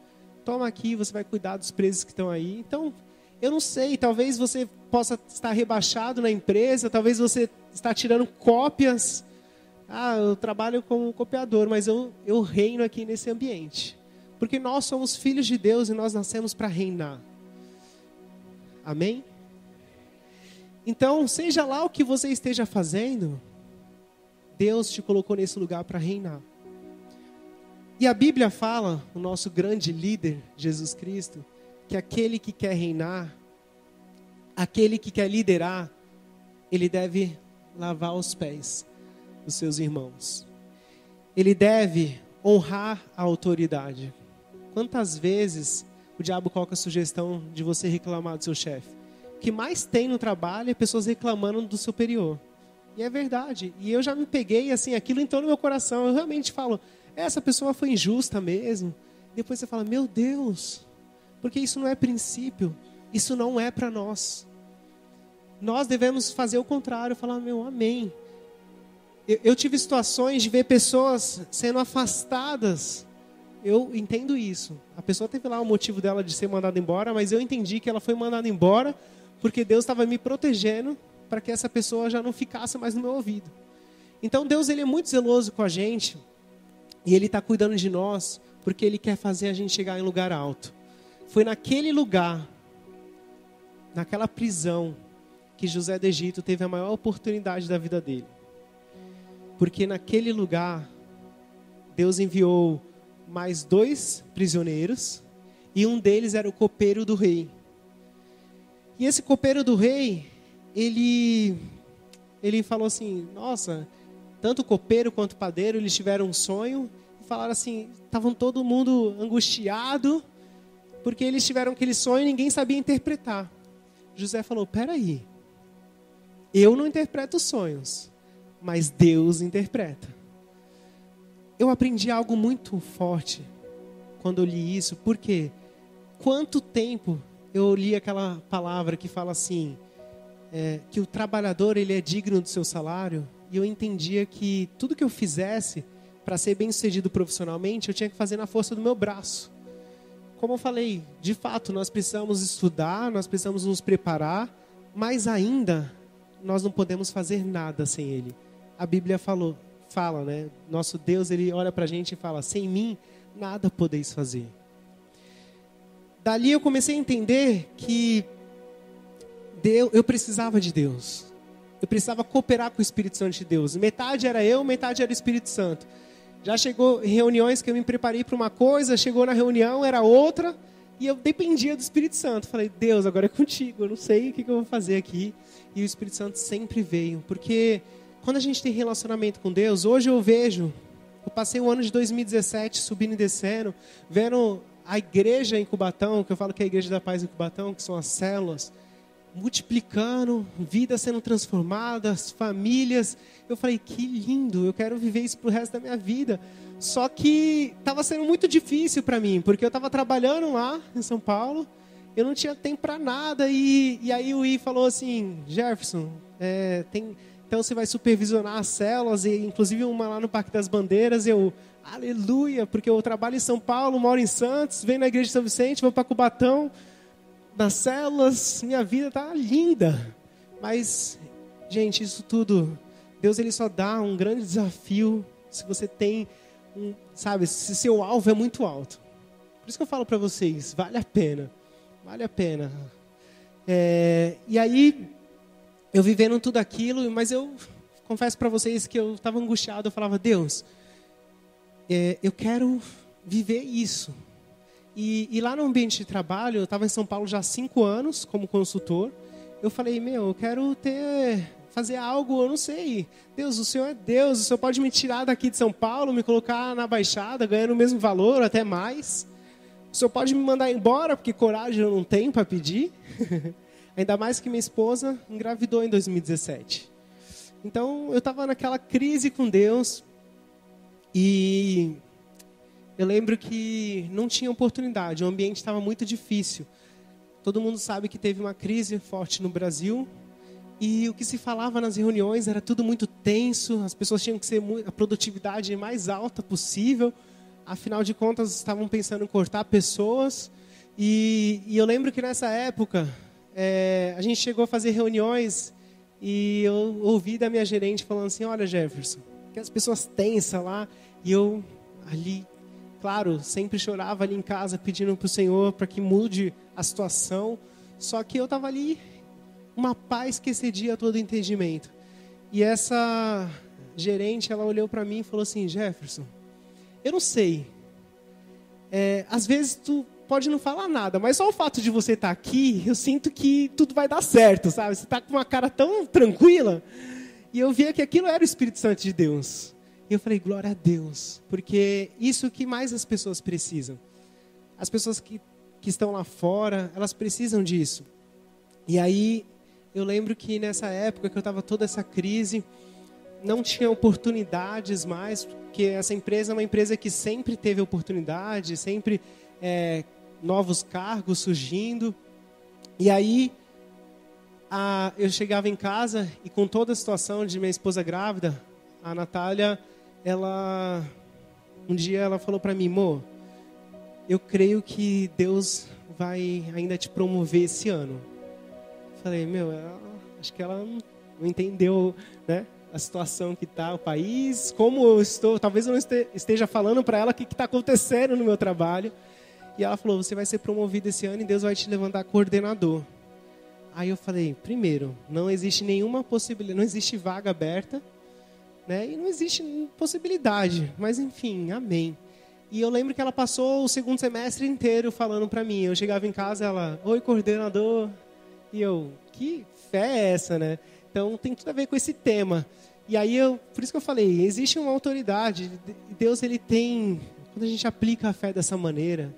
toma aqui, você vai cuidar dos presos que estão aí. Então, eu não sei, talvez você possa estar rebaixado na empresa, talvez você está tirando cópias. Eu trabalho como copiador, mas eu reino aqui nesse ambiente. Porque nós somos filhos de Deus e nós nascemos para reinar. Amém? Então, seja lá o que você esteja fazendo, Deus te colocou nesse lugar para reinar. E a Bíblia fala, o nosso grande líder, Jesus Cristo, que aquele que quer reinar, aquele que quer liderar, ele deve lavar os pés dos seus irmãos. Ele deve honrar a autoridade. Quantas vezes o diabo coloca a sugestão de você reclamar do seu chefe? O que mais tem no trabalho é pessoas reclamando do superior. E é verdade. E eu já me peguei, assim, aquilo entrou no meu coração. Eu realmente falo, essa pessoa foi injusta mesmo. Depois você fala, meu Deus, porque isso não é princípio. Isso não é para nós. Nós devemos fazer o contrário, falar, meu, amém. Eu tive situações de ver pessoas sendo afastadas. Eu entendo isso. A pessoa teve lá o motivo dela de ser mandada embora, mas eu entendi que ela foi mandada embora porque Deus estava me protegendo para que essa pessoa já não ficasse mais no meu ouvido. Então Deus, ele é muito zeloso com a gente e Ele está cuidando de nós porque Ele quer fazer a gente chegar em lugar alto. Foi naquele lugar, naquela prisão, que José do Egito teve a maior oportunidade da vida dele. Porque naquele lugar, Deus enviou mais 2 prisioneiros, e um deles era o copeiro do rei. E esse copeiro do rei, ele falou assim, nossa, tanto o copeiro quanto o padeiro, eles tiveram um sonho, e falaram assim, estavam todo mundo angustiado, porque eles tiveram aquele sonho e ninguém sabia interpretar. José falou, peraí, eu não interpreto os sonhos, mas Deus interpreta. Eu aprendi algo muito forte quando eu li isso, porque quanto tempo eu li aquela palavra que fala assim, que o trabalhador ele é digno do seu salário, e eu entendia que tudo que eu fizesse para ser bem sucedido profissionalmente, eu tinha que fazer na força do meu braço. Como eu falei, de fato, nós precisamos estudar, nós precisamos nos preparar, mas ainda nós não podemos fazer nada sem Ele. A Bíblia fala, né? Nosso Deus, Ele olha para a gente e fala, sem mim, nada podeis fazer. Dali eu comecei a entender que eu precisava de Deus. Eu precisava cooperar com o Espírito Santo de Deus. Metade era eu, metade era o Espírito Santo. Já chegou em reuniões que eu me preparei para uma coisa, chegou na reunião, era outra, e eu dependia do Espírito Santo. Falei, Deus, agora é contigo, eu não sei o que eu vou fazer aqui. E o Espírito Santo sempre veio, porque quando a gente tem relacionamento com Deus, hoje eu vejo, eu passei o ano de 2017 subindo e descendo, vendo a igreja em Cubatão, que eu falo que é a Igreja da Paz em Cubatão, que são as células, multiplicando, vidas sendo transformadas, famílias. Eu falei, que lindo, eu quero viver isso pro resto da minha vida. Só que estava sendo muito difícil para mim, porque eu estava trabalhando lá em São Paulo, eu não tinha tempo para nada, e aí o I falou assim, Jefferson, então você vai supervisionar as células, e inclusive uma lá no Parque das Bandeiras. Eu, aleluia, porque eu trabalho em São Paulo, moro em Santos, venho na igreja de São Vicente, vou para Cubatão, nas células, minha vida tá linda. Mas, gente, isso tudo, Deus ele só dá um grande desafio se você tem, se seu alvo é muito alto. Por isso que eu falo para vocês, vale a pena. E aí, eu vivendo tudo aquilo, mas eu confesso para vocês que eu estava angustiado, eu falava, Deus, eu quero viver isso. E lá no ambiente de trabalho, eu estava em São Paulo já há 5 anos como consultor. Eu falei, eu quero fazer algo, eu não sei. Deus, o Senhor é Deus, o Senhor pode me tirar daqui de São Paulo, me colocar na Baixada, ganhando o mesmo valor, até mais. O Senhor pode me mandar embora, porque coragem eu não tenho para pedir. Ainda mais que minha esposa engravidou em 2017. Então, eu estava naquela crise com Deus e eu lembro que não tinha oportunidade, o ambiente estava muito difícil. Todo mundo sabe que teve uma crise forte no Brasil e o que se falava nas reuniões era tudo muito tenso, as pessoas tinham que ser a produtividade mais alta possível, afinal de contas estavam pensando em cortar pessoas. E eu lembro que nessa época a gente chegou a fazer reuniões e eu ouvi da minha gerente falando assim, olha Jefferson, que as pessoas tensas lá, e eu ali, claro, sempre chorava ali em casa pedindo para o Senhor para que mude a situação. Só que eu estava ali, uma paz que excedia todo o entendimento. E essa gerente, ela olhou para mim e falou assim, Jefferson, eu não sei, às vezes tu pode não falar nada, mas só o fato de você estar aqui, eu sinto que tudo vai dar certo, sabe? Você está com uma cara tão tranquila. E eu via que aquilo era o Espírito Santo de Deus. E eu falei, glória a Deus, porque isso que mais as pessoas precisam. As pessoas que estão lá fora, elas precisam disso. E aí, eu lembro que nessa época que eu estava toda essa crise, não tinha oportunidades mais, porque essa empresa é uma empresa que sempre teve oportunidade, sempre novos cargos surgindo. E aí, eu chegava em casa e com toda a situação de minha esposa grávida, a Natália, um dia ela falou para mim, amor, eu creio que Deus vai ainda te promover esse ano. Falei, acho que ela não entendeu, né, a situação que está o país, como eu estou, talvez eu não esteja falando para ela o que está acontecendo no meu trabalho. E ela falou, você vai ser promovido esse ano e Deus vai te levantar coordenador. Aí eu falei, primeiro, não existe nenhuma possibilidade, não existe vaga aberta, né, e não existe possibilidade, mas enfim, amém. E eu lembro que ela passou o segundo semestre inteiro falando para mim. Eu chegava em casa, ela, oi, coordenador. E eu, que fé é essa, né? Então, tem tudo a ver com esse tema. E aí, por isso que eu falei, existe uma autoridade. Deus, ele tem... Quando a gente aplica a fé dessa maneira,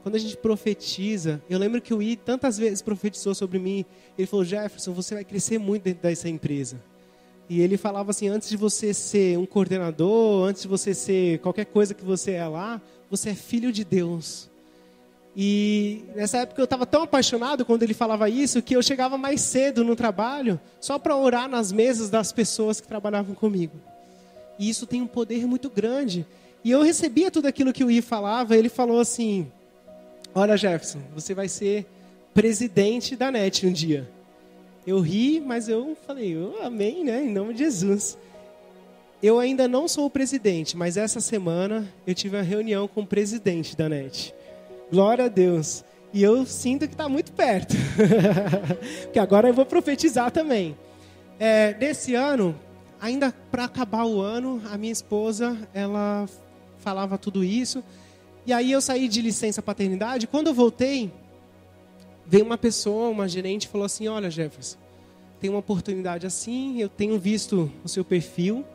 quando a gente profetiza... Eu lembro que o I tantas vezes profetizou sobre mim. Ele falou, Jefferson, você vai crescer muito dentro dessa empresa. E ele falava assim, antes de você ser um coordenador, antes de você ser qualquer coisa que você é lá, você é filho de Deus. E nessa época eu estava tão apaixonado quando ele falava isso, que eu chegava mais cedo no trabalho, só para orar nas mesas das pessoas que trabalhavam comigo. E isso tem um poder muito grande. E eu recebia tudo aquilo que o I falava, ele falou assim, olha Jefferson, você vai ser presidente da NET um dia. Eu ri, mas eu falei, amém, né? Em nome de Jesus. Eu ainda não sou o presidente, mas essa semana eu tive uma reunião com o presidente da NET. Glória a Deus. E eu sinto que está muito perto. Porque agora eu vou profetizar também. Nesse ano, ainda para acabar o ano, a minha esposa, ela falava tudo isso. E aí eu saí de licença paternidade. Quando eu voltei, veio uma pessoa, uma gerente, falou assim, olha Jefferson, tem uma oportunidade assim, eu tenho visto o seu perfil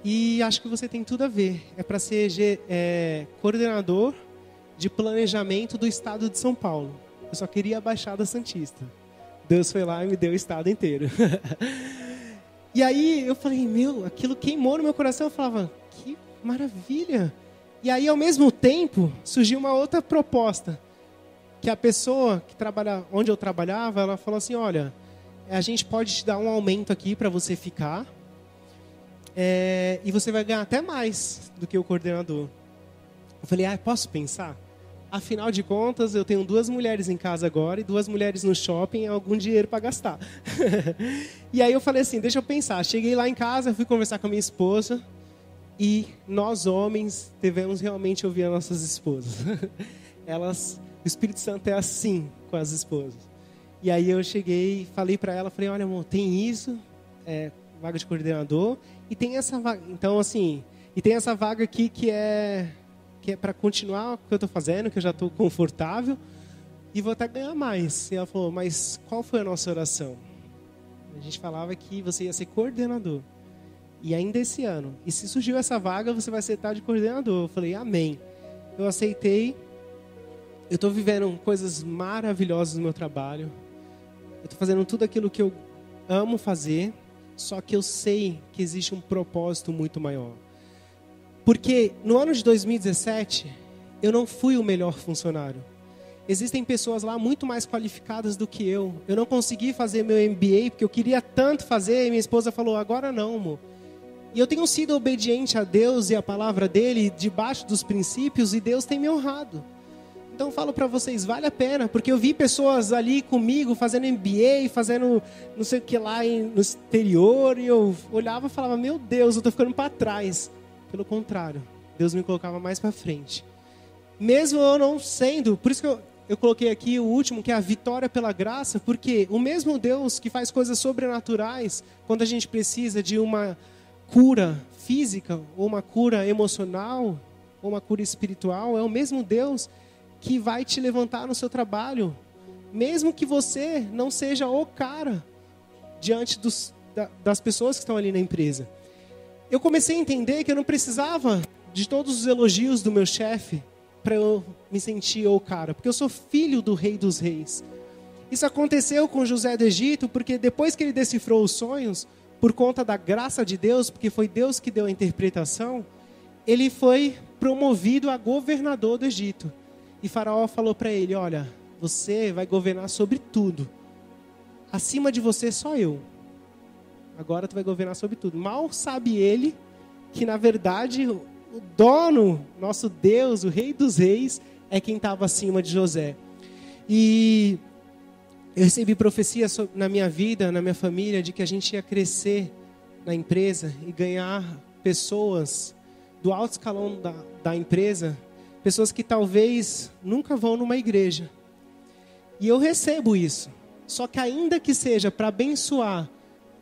e acho que você tem tudo a ver. É para ser coordenador de planejamento do estado de São Paulo. Eu só queria a Baixada Santista. Deus foi lá e me deu o estado inteiro. E aí eu falei, aquilo queimou no meu coração. Eu falava, que maravilha. E aí ao mesmo tempo surgiu uma outra proposta. Que a pessoa que trabalha onde eu trabalhava, ela falou assim, olha, a gente pode te dar um aumento aqui para você ficar. E você vai ganhar até mais do que o coordenador. Eu falei, posso pensar? Afinal de contas, eu tenho 2 mulheres em casa agora e 2 mulheres no shopping, algum dinheiro para gastar. E aí eu falei assim, deixa eu pensar. Cheguei lá em casa, fui conversar com a minha esposa e nós homens devemos realmente ouvir as nossas esposas. O Espírito Santo é assim com as esposas. E aí eu cheguei, falei para ela, falei, olha amor, tem isso, vaga de coordenador, e tem essa vaga, então assim, e tem essa vaga aqui que é para continuar o que eu estou fazendo, que eu já estou confortável, e vou até ganhar mais. E ela falou, mas qual foi a nossa oração? A gente falava que você ia ser coordenador. E ainda esse ano. E se surgiu essa vaga, você vai ser de coordenador. Eu falei, amém. Eu aceitei. Eu estou vivendo coisas maravilhosas no meu trabalho. Eu estou fazendo tudo aquilo que eu amo fazer. Só que eu sei que existe um propósito muito maior. Porque no ano de 2017, eu não fui o melhor funcionário. Existem pessoas lá muito mais qualificadas do que eu. Eu não consegui fazer meu MBA, porque eu queria tanto fazer, e minha esposa falou, agora não, amor. E eu tenho sido obediente a Deus e a palavra dele, debaixo dos princípios, e Deus tem me honrado. Então eu falo para vocês, vale a pena, porque eu vi pessoas ali comigo, fazendo MBA, fazendo não sei o que lá no exterior, e eu olhava e falava, meu Deus, eu estou ficando para trás. Pelo contrário, Deus me colocava mais para frente. Mesmo eu não sendo, por isso que eu coloquei aqui o último, que é a vitória pela graça, porque o mesmo Deus que faz coisas sobrenaturais, quando a gente precisa de uma cura física, ou uma cura emocional, ou uma cura espiritual, é o mesmo Deus que vai te levantar no seu trabalho, mesmo que você não seja o cara diante das pessoas que estão ali na empresa. Eu comecei a entender que eu não precisava de todos os elogios do meu chefe para eu me sentir o cara, porque eu sou filho do Rei dos Reis. Isso aconteceu com José do Egito, porque depois que ele decifrou os sonhos, por conta da graça de Deus, porque foi Deus que deu a interpretação, ele foi promovido a governador do Egito. E Faraó falou para ele: olha, você vai governar sobre tudo. Acima de você só eu. Agora tu vai governar sobre tudo. Mal sabe ele que, na verdade, o dono, nosso Deus, o Rei dos Reis, é quem estava acima de José. E eu recebi profecia na minha vida, na minha família, de que a gente ia crescer na empresa e ganhar pessoas do alto escalão da empresa, pessoas que talvez nunca vão numa igreja. E eu recebo isso. Só que ainda que seja para abençoar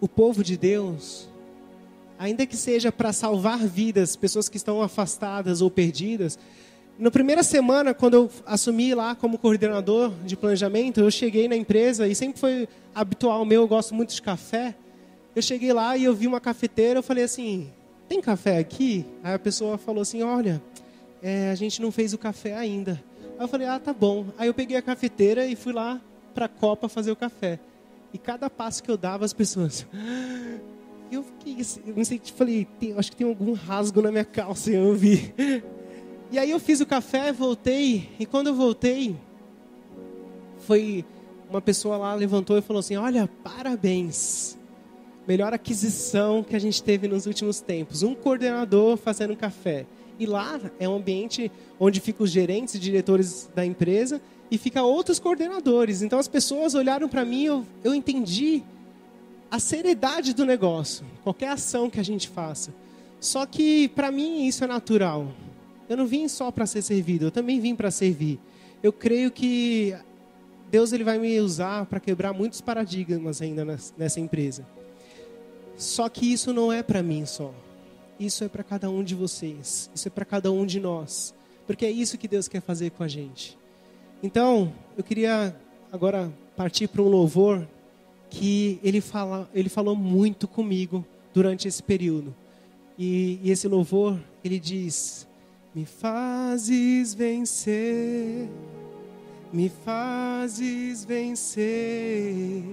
o povo de Deus, ainda que seja para salvar vidas, pessoas que estão afastadas ou perdidas. Na primeira semana, quando eu assumi lá como coordenador de planejamento, eu cheguei na empresa, e sempre foi habitual meu, eu gosto muito de café. Eu cheguei lá e eu vi uma cafeteira, eu falei assim: tem café aqui? Aí a pessoa falou assim: olha, a gente não fez o café ainda. Aí eu falei: ah, tá bom. Aí eu peguei a cafeteira e fui lá para a copa fazer o café. E cada passo que eu dava, as pessoas... Eu fiquei assim, eu não sei, falei, acho que tem algum rasgo na minha calça, eu vi. E aí eu fiz o café, voltei, e quando eu voltei, foi uma pessoa lá, levantou e falou assim: olha, parabéns, melhor aquisição que a gente teve nos últimos tempos, um coordenador fazendo café. E lá é um ambiente onde ficam os gerentes e diretores da empresa, e fica outros coordenadores. Então as pessoas olharam para mim, eu entendi a seriedade do negócio, qualquer ação que a gente faça. Só que para mim isso é natural. Eu não vim só para ser servido, eu também vim para servir. Eu creio que Deus ele vai me usar para quebrar muitos paradigmas ainda nessa empresa. Só que isso não é para mim só. Isso é para cada um de vocês. Isso é para cada um de nós. Porque é isso que Deus quer fazer com a gente. Então, eu queria agora partir para um louvor que ele falou muito comigo durante esse período. E esse louvor, ele diz: me fazes vencer, me fazes vencer,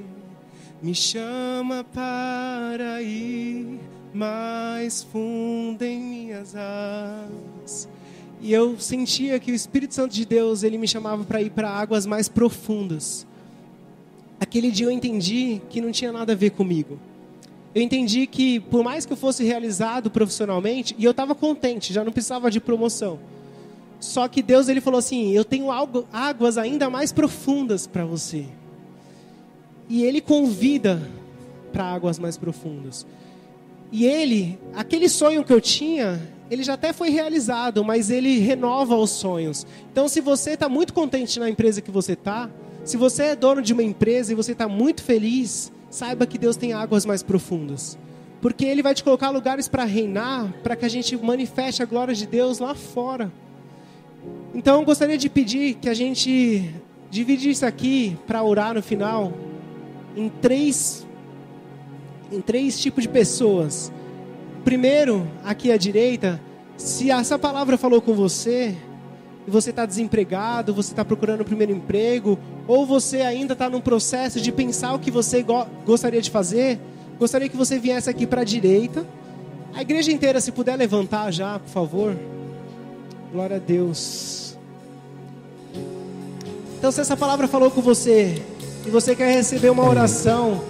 me chama para ir mais fundo em minhas asas. E eu sentia que o Espírito Santo de Deus, ele me chamava para ir para águas mais profundas. Aquele dia eu entendi que não tinha nada a ver comigo. Eu entendi que por mais que eu fosse realizado profissionalmente, e eu estava contente, já não precisava de promoção. Só que Deus ele falou assim: eu tenho águas ainda mais profundas para você. E Ele convida para águas mais profundas. E aquele sonho que eu tinha, ele já até foi realizado, mas ele renova os sonhos. Então, se você está muito contente na empresa que você está, se você é dono de uma empresa e você está muito feliz, saiba que Deus tem águas mais profundas. Porque Ele vai te colocar lugares para reinar, para que a gente manifeste a glória de Deus lá fora. Então, eu gostaria de pedir que a gente dividisse aqui, para orar no final, em três tipos de pessoas. Primeiro, aqui à direita, se essa palavra falou com você, e você está desempregado, você está procurando o primeiro emprego, ou você ainda está num processo de pensar o que você gostaria de fazer, gostaria que você viesse aqui para a direita. A igreja inteira, se puder levantar já, por favor. Glória a Deus. Então, se essa palavra falou com você, e você quer receber uma oração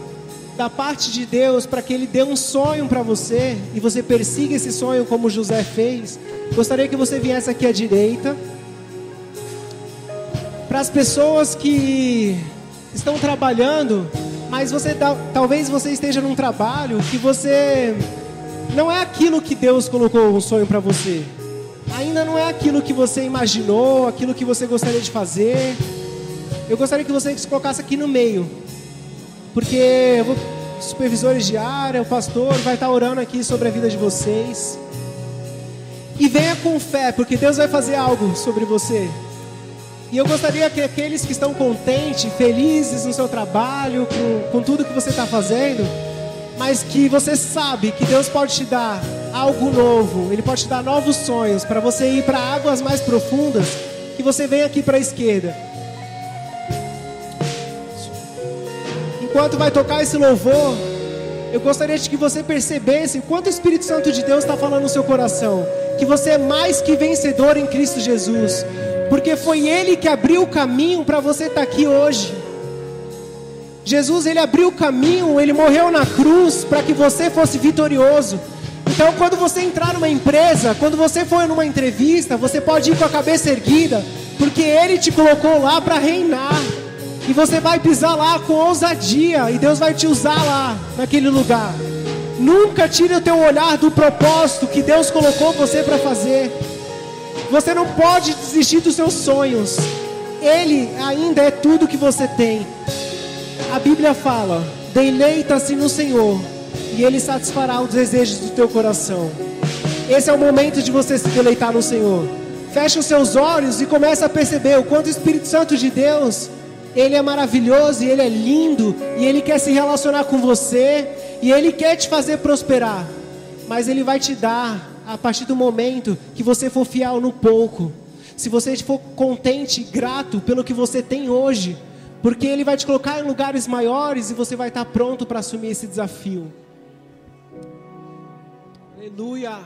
da parte de Deus, para que Ele dê um sonho para você, e você persiga esse sonho como José fez, gostaria que você viesse aqui à direita. Para as pessoas que estão trabalhando, mas talvez você esteja num trabalho que você não é aquilo que Deus colocou um sonho para você. Ainda não é aquilo que você imaginou, aquilo que você gostaria de fazer. Eu gostaria que você se colocasse aqui no meio, porque os supervisores de área, o pastor vai estar orando aqui sobre a vida de vocês. E venha com fé, porque Deus vai fazer algo sobre você. E eu gostaria que aqueles que estão contentes, felizes no seu trabalho, com tudo que você está fazendo, mas que você sabe que Deus pode te dar algo novo, Ele pode te dar novos sonhos para você ir para águas mais profundas, que você venha aqui para a esquerda. Enquanto vai tocar esse louvor, eu gostaria de que você percebesse o quanto o Espírito Santo de Deus está falando no seu coração, que você é mais que vencedor em Cristo Jesus, porque foi Ele que abriu o caminho para você estar aqui hoje. Jesus, Ele abriu o caminho, Ele morreu na cruz para que você fosse vitorioso. Então, quando você entrar numa empresa, quando você for numa entrevista, você pode ir com a cabeça erguida, porque Ele te colocou lá para reinar. E você vai pisar lá com ousadia, e Deus vai te usar lá, naquele lugar. Nunca tire o teu olhar do propósito que Deus colocou você para fazer. Você não pode desistir dos seus sonhos. Ele ainda é tudo que você tem. A Bíblia fala: deleita-se no Senhor, e Ele satisfará os desejos do teu coração. Esse é o momento de você se deleitar no Senhor. Feche os seus olhos e comece a perceber o quanto o Espírito Santo de Deus, Ele é maravilhoso, e Ele é lindo, e Ele quer se relacionar com você, e Ele quer te fazer prosperar. Mas Ele vai te dar a partir do momento que você for fiel no pouco. Se você for contente e grato pelo que você tem hoje, porque Ele vai te colocar em lugares maiores, e você vai estar pronto para assumir esse desafio. Aleluia.